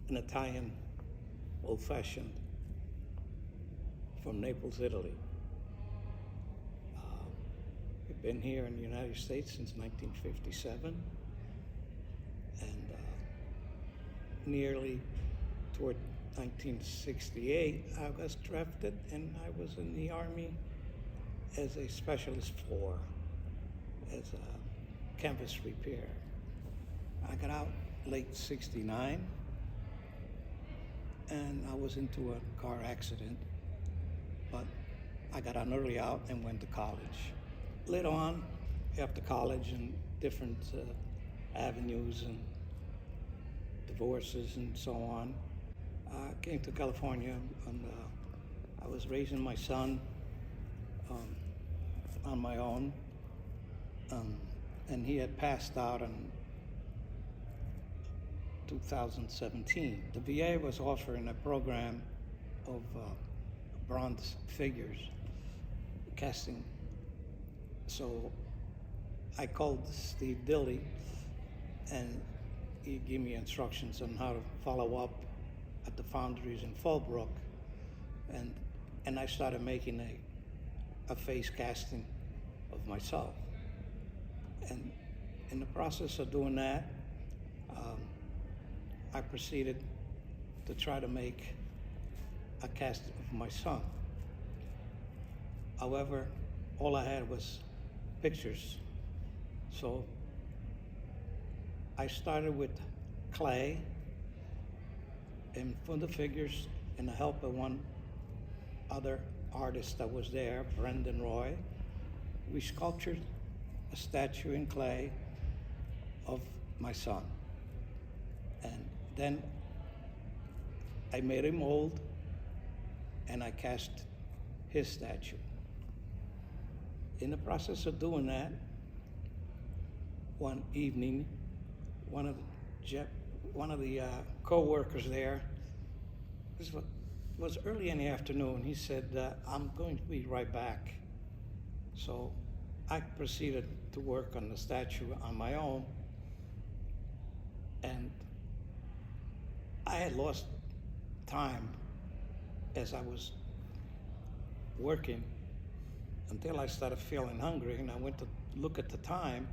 an Italian old-fashioned from Naples, Italy. We've been here in the United States since 1957, and nearly toward 1968, I was drafted, and I was in the Army as a specialist 4, as a canvas repair. I got out late 69, and I was into a car accident, but I got an early out and went to college. Later on, after college and different avenues and divorces and so on, I came to California, and I was raising my son on my own, and he had passed out in 2017. The VA was offering a program of bronze figures, casting. So I called Steve Dilly, and he gave me instructions on how to follow up at the Foundries in Fallbrook, and I started making a face casting of myself. And in the process of doing that, I proceeded to try to make a cast of my son. However, all I had was pictures. So I started with clay, and for the figures, and the help of one other artist that was there, Brendan Roy, we sculptured a statue in clay of my son. And then I made a mold, and I cast his statue. In the process of doing that, one evening, one of the co-workers there, this was early in the afternoon, he said, I'm going to be right back. So I proceeded to work on the statue on my own, and I had lost time as I was working until I started feeling hungry, and I went to look at the time,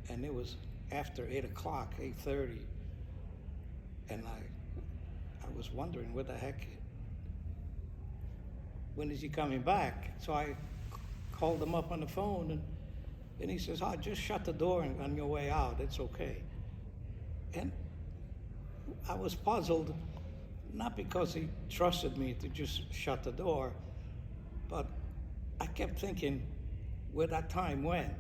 and it was after 8 o'clock, 8:30, and I was wondering, what the heck, when is he coming back? So I called him up on the phone, and he says, oh, just shut the door and on your way out, it's okay. And I was puzzled, not because he trusted me to just shut the door, but I kept thinking where that time went.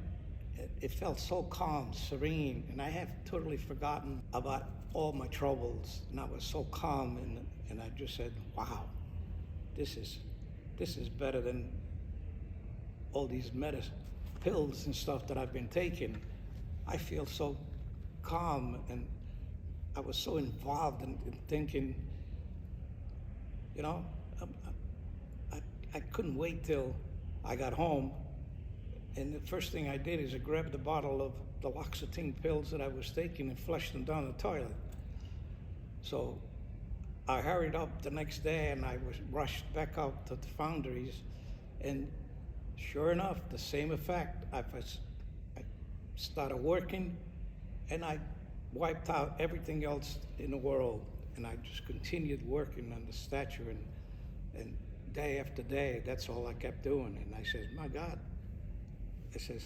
It felt so calm, serene, and I had totally forgotten about all my troubles, and I was so calm, and I just said, wow, this is better than all these pills and stuff that I've been taking. I feel so calm, and I was so involved in thinking, you know, I couldn't wait till I got home, and the first thing I did is I grabbed a bottle of the L'Oxetine pills that I was taking and flushed them down the toilet. So I hurried up the next day, and I was rushed back out to the Foundries, and sure enough, the same effect. I started working, and I wiped out everything else in the world, and I just continued working on the statue, and day after day, that's all I kept doing. And I said, my God, I says,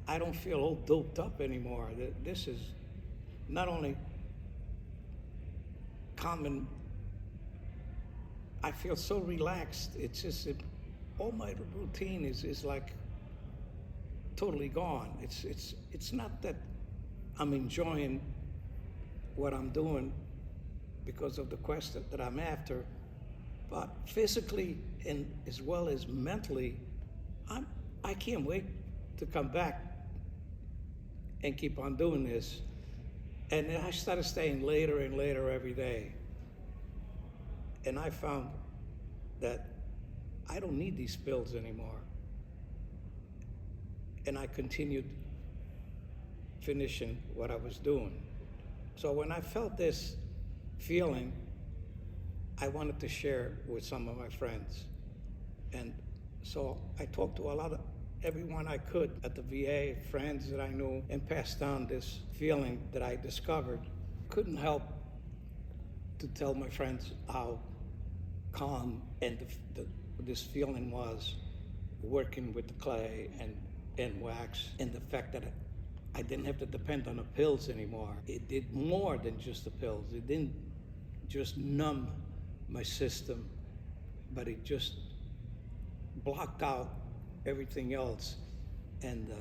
I don't feel all doped up anymore. This is not only common, I feel so relaxed. It's just, all my routine is like totally gone. It's not that I'm enjoying what I'm doing because of the quest that I'm after, but physically and as well as mentally, I can't wait to come back and keep on doing this. And then I started staying later and later every day. And I found that I don't need these pills anymore. And I continued finishing what I was doing. So when I felt this feeling, I wanted to share with some of my friends. And so I talked to everyone I could at the VA, friends that I knew, and passed down this feeling that I discovered. Couldn't help to tell my friends how calm and this feeling was working with the clay and wax, and the fact that I didn't have to depend on the pills anymore. It did more than just the pills. It didn't just numb my system, but it just blocked out everything else. And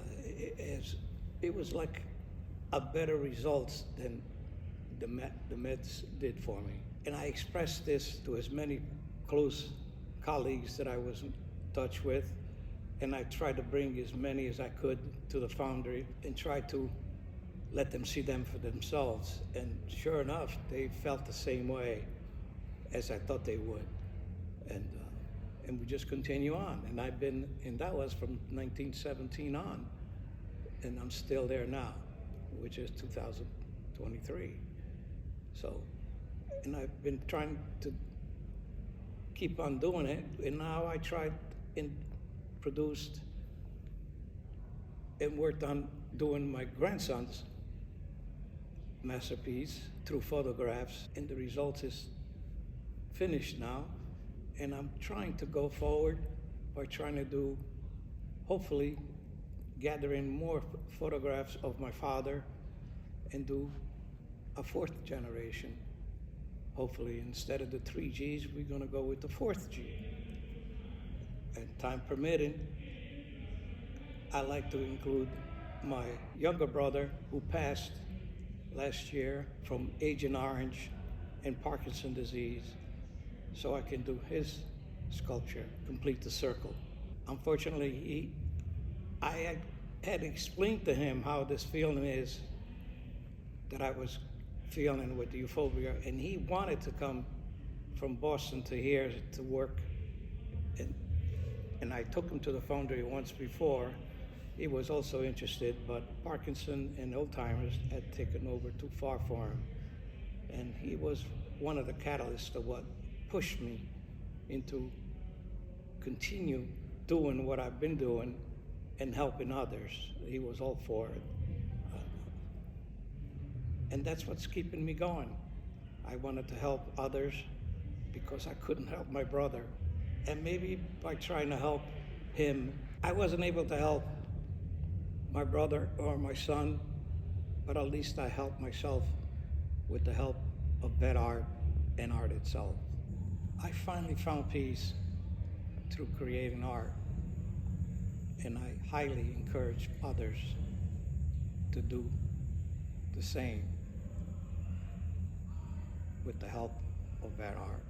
it was like a better results than the meds did for me. And I expressed this to as many close colleagues that I was in touch with, and I tried to bring as many as I could to the Foundry and try to let them see them for themselves. And sure enough, they felt the same way as I thought they would. And we just continue on. And that was from 1917 on, and I'm still there now, which is 2023. So, and I've been trying to keep on doing it, and now I tried and produced and worked on doing my grandson's masterpiece through photographs, and the result is finished now. And I'm trying to go forward by trying to do, hopefully, gathering more photographs of my father and do a fourth generation. Hopefully, instead of the 3 Gs, we're gonna go with the 4th G. And time permitting, I like to include my younger brother who passed last year from Agent Orange and Parkinson's disease, so I can do his sculpture, complete the circle. Unfortunately, I had explained to him how this feeling is that I was feeling with the euphoria, and he wanted to come from Boston to here to work. And I took him to the Foundry once before. He was also interested, but Parkinson and Alzheimer's had taken over too far for him. And he was one of the catalysts of what pushed me into continue doing what I've been doing and helping others. He was all for it. And that's what's keeping me going. I wanted to help others because I couldn't help my brother. And maybe by trying to help him, I wasn't able to help my brother or my son, but at least I helped myself with the help of VetArt and art itself. I finally found peace through creating art, and I highly encourage others to do the same with the help of VetArt.